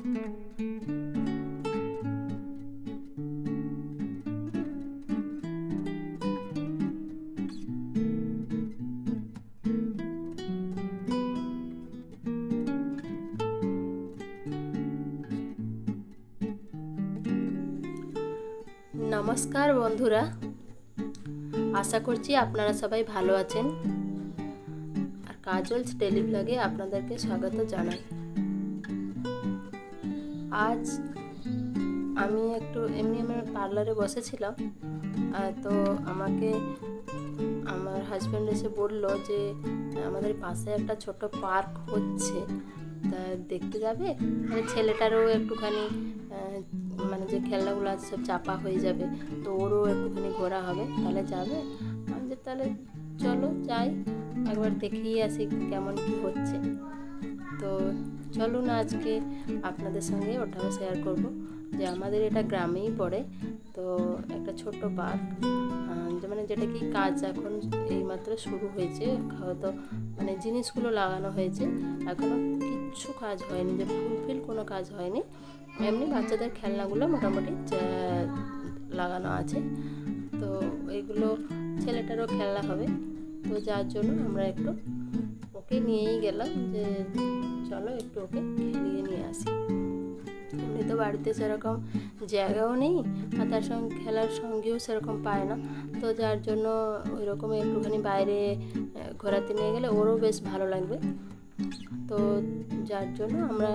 নমস্কার বন্ধুরা, আশা করছি আপনারা সবাই ভালো আছেন। আর কাজলস ডেলি ব্লগে আপনাদেরকে স্বাগত জানাই। আজ আমি একটু এমনি আমার পার্লারে বসেছিলাম, তো আমাকে আমার হাজব্যান্ড এসে বলল যে আমাদের পাশে একটা ছোট পার্ক হচ্ছে, তা দেখতে যাবে। মানে ছেলেটারও একটুখানি মানে যে খেলনাগুলো আছে সব চাপা হয়ে যাবে, তো ওরও একটুখানি ঘোরা হবে, তাহলে যাবে। আমি যে তাহলে চলো যাই, একবার দেখিয়ে আসি কেমন কি হচ্ছে। তো চলুন আজকে আপনাদের সঙ্গে ওটাও শেয়ার করব যে আমাদের এটা গ্রামেই পড়ে। তো একটা ছোট্ট পার্ক, মানে যেটা কি কাজ এখন এইমাত্র শুরু হয়েছে, হয়তো মানে জিনিসগুলো লাগানো হয়েছে, এখনও কিচ্ছু কাজ হয়নি, যে ফুলফিল কোনো কাজ হয়নি। এমনি বাচ্চাদের খেলনাগুলো মোটামুটি লাগানো আছে। তো এইগুলো ছেলেটারও খেলনা হবে, তো যার জন্য আমরা একটু ওকে নিয়েই গেলাম যে চলো একটু ওকে খেলিয়ে নিয়ে আসি। এমনি তো বাড়িতে সেরকম জায়গাও নেই, আর তার সঙ্গে খেলার সঙ্গেও সেরকম পায় না, তো যার জন্য ওই রকম একটুখানি বাইরে ঘোরাতে নিয়ে গেলে ওরও বেশ ভালো লাগবে। তো যার জন্য আমরা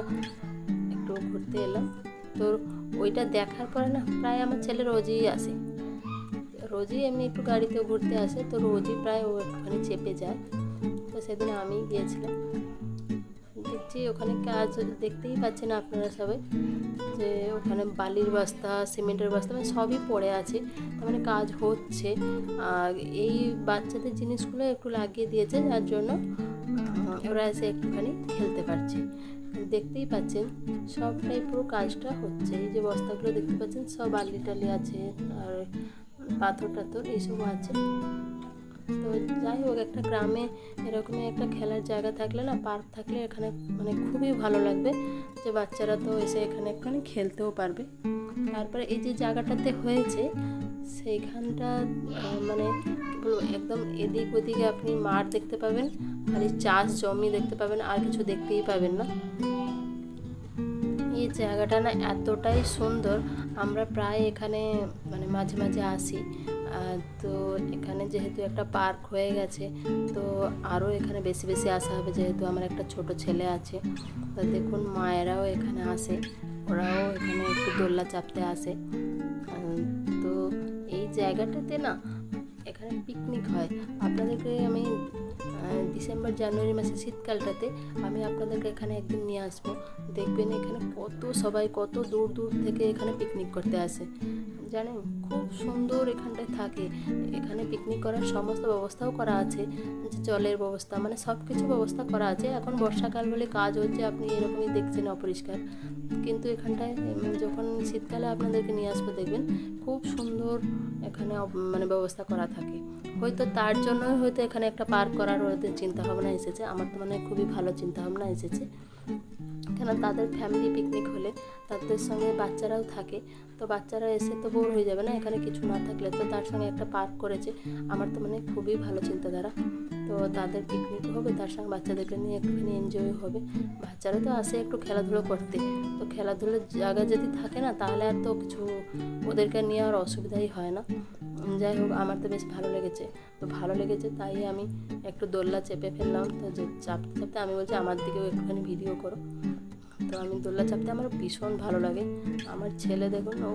একটু ঘুরতে এলাম। তো ওইটা দেখার পরে না প্রায় আমার ছেলে রোজই আসে, রোজই এমনি একটু গাড়িতেও ঘুরতে আসে, তো রোজই প্রায় ও একটুখানি চেপে যায়। তো সেদিন আমি গিয়েছিলাম, দেখছি ওখানে কাজ দেখতেই পাচ্ছেন আপনারা সবাই, যে ওখানে বালির বস্তা, সিমেন্টের বস্তা, মানে সবই পড়ে আছে, তার মানে কাজ হচ্ছে। আর এই বাচ্চাদের জিনিসগুলো একটু লাগিয়ে দিয়েছে, যার জন্য ওরা এসে একটুখানি খেলতে পারছে। দেখতেই পাচ্ছেন সবটাই পুরো কাজটা হচ্ছে। এই যে বস্তাগুলো দেখতে পাচ্ছেন সব বালি টালি আছে, আর পাথর টাথর এইসব আছে। তো যাই হোক, একটা গ্রামে এরকমই একটা খেলার জায়গা থাকলে না, পার্ক থাকলে এখানে মানে খুবই ভালো লাগবে, যে বাচ্চারা তো এসে এখানে একটুখানি খেলতেও পারবে। তারপরে এই যে জায়গাটাতে হয়েছে সেইখানটা মানে একদম এদিক ওদিকে আপনি মাঠ দেখতে পাবেন, খালি চাষ জমি দেখতে পাবেন, আর কিছু দেখতেই পাবেন না। এই জায়গাটা না এতটাই সুন্দর, আমরা প্রায় এখানে মানে মাঝে মাঝে আসি। তো এখানে যেহেতু একটা পার্ক হয়ে গেছে, তো আরও এখানে বেশি বেশি আসা হবে, যেহেতু আমার একটা ছোট ছেলে আছে। তো দেখুন মায়েরাও এখানে আসে, ওরাও এখানে একটু দোলনা চাপতে আসে। তো এই জায়গাটাতে না এখানে পিকনিক হয়। আপনাদেরকে আমি ডিসেম্বর জানুয়ারি মাসে শীতকালটাতে আমি আপনাদেরকে এখানে একদিন নিয়ে আসবো, দেখবেন এখানে সবাই কত দূর দূর থেকে এখানে পিকনিক করতে আসে, জানেন খুব সুন্দর এখানটায় থাকে। এখানে পিকনিক করার সমস্ত ব্যবস্থাও করা আছে, যে জলের ব্যবস্থা, মানে সব কিছু ব্যবস্থা করা আছে। এখন বর্ষাকাল বলে কাজ হচ্ছে, আপনি এরকমই দেখছেন অপরিষ্কার, কিন্তু এখানটায় যখন শীতকালে আপনাদেরকে নিয়ে আসবো দেখবেন খুব সুন্দর এখানে মানে ব্যবস্থা করা থাকে। হয়তো তার জন্যই হয়তো এখানে একটা পার্ক করার ওদের চিন্তাভাবনা এসেছে। আমার তো মানে খুবই ভালো চিন্তাভাবনা এসেছে, কেন তাদের ফ্যামিলি পিকনিক হলে তাদের সঙ্গে বাচ্চারাও থাকে, তো বাচ্চারা এসে তো বোর হয়ে যাবে না এখানে কিছু না থাকলে, তো তার সঙ্গে একটা পার্ক করেছে। আমার তো মানে খুবই ভালো চিন্তাধারা। তো তাদের পিকনিক হবে, তার সঙ্গে বাচ্চাদেরকে নিয়ে একটুখানি এনজয় হবে। বাচ্চারা তো আসে একটু খেলাধুলো করতে, তো খেলাধুলোর জায়গা যদি থাকে না তাহলে আর তো কিছু ওদেরকে নিয়ে আর অসুবিধাই হয় না। যাই হোক, আমার তো বেশ ভালো লেগেছে। তো ভালো লেগেছে তাই আমি একটু দোলনা চেপে ফেললাম। তো যে চাপতে চাপতে আমি বলছি আমার দিকেও একটুখানি ভিডিও করো। তো আমি দোলনা চাপতে আমার ভীষণ ভালো লাগে। আমার ছেলে দেখুন, ও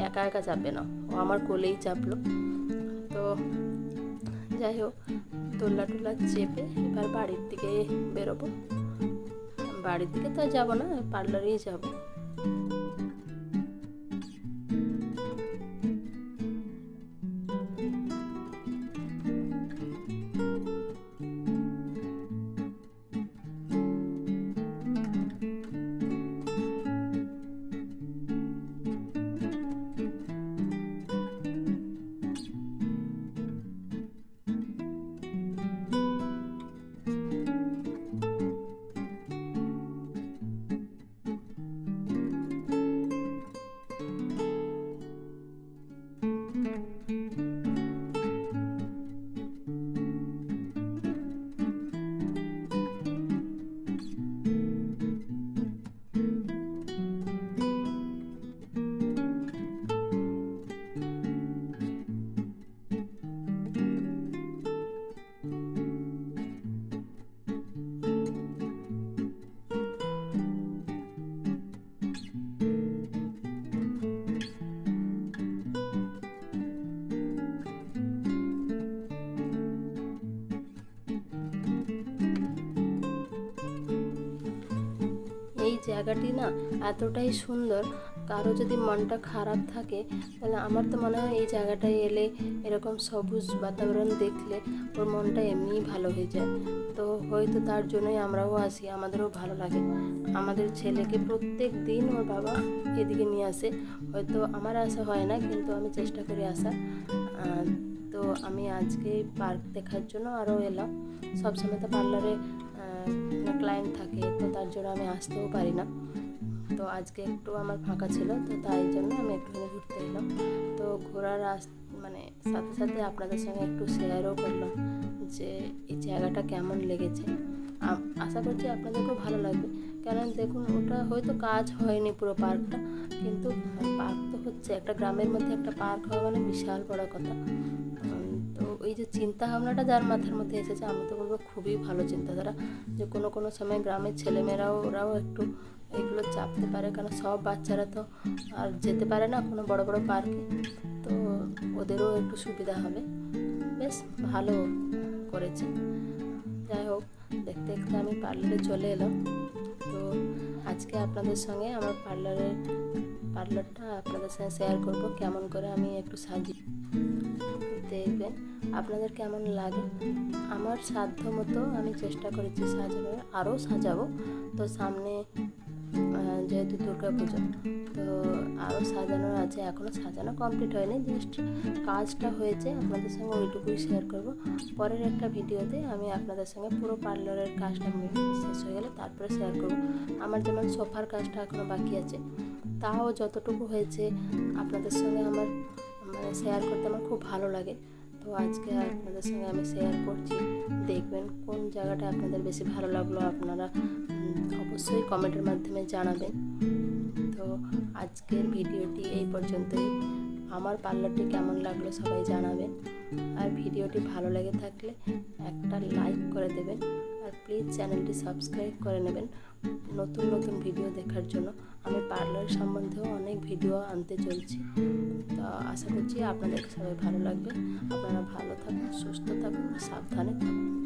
একা একা চাপে না, ও আমার কোলেই চাপলো। তো যাই হোক, দোলনা টোলা চেপে এবার বাড়ির দিকে বেরোবো। বাড়ির দিকে তো যাবো না, পার্লারেই যাবো। জায়গাটি না এতটাই সুন্দর, কারো যদি মনটা খারাপ থাকে তাহলে আমার তো মনে হয় এই জায়গাটায় এলে এরকম সবুজ বাতাবরণ দেখলে ওর মনটা এমনিই ভালো হয়ে যায়। তো হয়তো তার জন্যই আমরাও আসি, আমাদেরও ভালো লাগে। আমাদের ছেলেকে প্রত্যেক দিন ওর বাবা এদিকে নিয়ে আসে, হয়তো আমার আসা হয় না কিন্তু আমি চেষ্টা করি আসার। তো আমি আজকে পার্ক দেখার জন্য আরও এলাম। সবসময় তো পার্লারে ক্লায়েন্ট থাকে, তো তার জন্য আমি আসতেও পারি না। তো আজকে একটু আমার ফাঁকা ছিল, তো তাই জন্য আমি একটুখানি ঘুরতে এলাম। তো ঘোরার মানে সাথে সাথে আপনাদের সঙ্গে একটু শেয়ারও করলাম যে এই জায়গাটা কেমন লেগেছে। আশা করছি আপনাদেরকেও ভালো লাগবে, কারণ দেখুন ওটা হয়তো কাজ হয়নি পুরো পার্কটা, কিন্তু পার্ক তো হচ্ছে, একটা গ্রামের মধ্যে একটা পার্ক হওয়া মানে বিশাল বড় কথা। তো এই যে চিন্তা ভাবনাটা যার মাথার মধ্যে এসেছে, আমি তো বলবো খুবই ভালো চিন্তাধারা, যে কোনো সময় গ্রামের ছেলেমেয়েরাও ওরাও একটু এগুলো চাপতে পারে, কারণ সব বাচ্চারা তো আর যেতে পারে না কোনো বড় বড় পার্কে, তো ওদেরও একটু সুবিধা হবে। বেশ ভালো করেছে। যাই হোক, দেখতে দেখতে আমি পার্লারে চলে এলাম। তো আজকে আপনাদের সঙ্গে আমার পার্লারটা আপনাদের সঙ্গে শেয়ার করব, কেমন করে আমি একটু সাজিয়ে দেখবেন আপনাদের কেমন লাগে। আমার সাধ্য মতো আমি চেষ্টা করেছি সাজানোর, আরও সাজাবো। তো সামনে যেহেতু দুর্গা পুজো, তো আরও সাজানোর আছে, এখনও সাজানো কমপ্লিট হয়নি, জাস্ট কাজটা হয়েছে, আপনাদের সঙ্গে ওইটুকুই শেয়ার করব। পরের একটা ভিডিওতে আমি আপনাদের সঙ্গে পুরো পার্লারের কাজটা শেষ হয়ে গেলে তারপরে শেয়ার করব। আমার যেমন সোফার কাজটা এখনও বাকি আছে, তাও যতটুকু হয়েছে আপনাদের সঙ্গে আমার মানে শেয়ার করতে আমার খুব ভালো লাগে। তো আজকে আপনাদের সঙ্গে আমি শেয়ার করছি, দেখবেন কোন জায়গাটা আপনাদের বেশি ভালো লাগলো, আপনারা অবশ্যই কমেন্টের মাধ্যমে জানাবেন। তো আজকের ভিডিওটি এই পর্যন্তই। আমার পার্লারটি কেমন লাগলো সবাই জানাবেন, আর ভিডিওটি ভালো লেগে থাকলে একটা লাইক করে দেবেন, আর প্লিজ চ্যানেলটি সাবস্ক্রাইব করে নেবেন নতুন নতুন ভিডিও দেখার জন্য। আমি পার্লার সম্বন্ধেও অনেক ভিডিও আনতে চলছি, তো আশা করছি আপনাদের সবাই ভালো লাগবে। আপনারা ভালো থাকুন, সুস্থ থাকুন, সাবধানে থাকুন।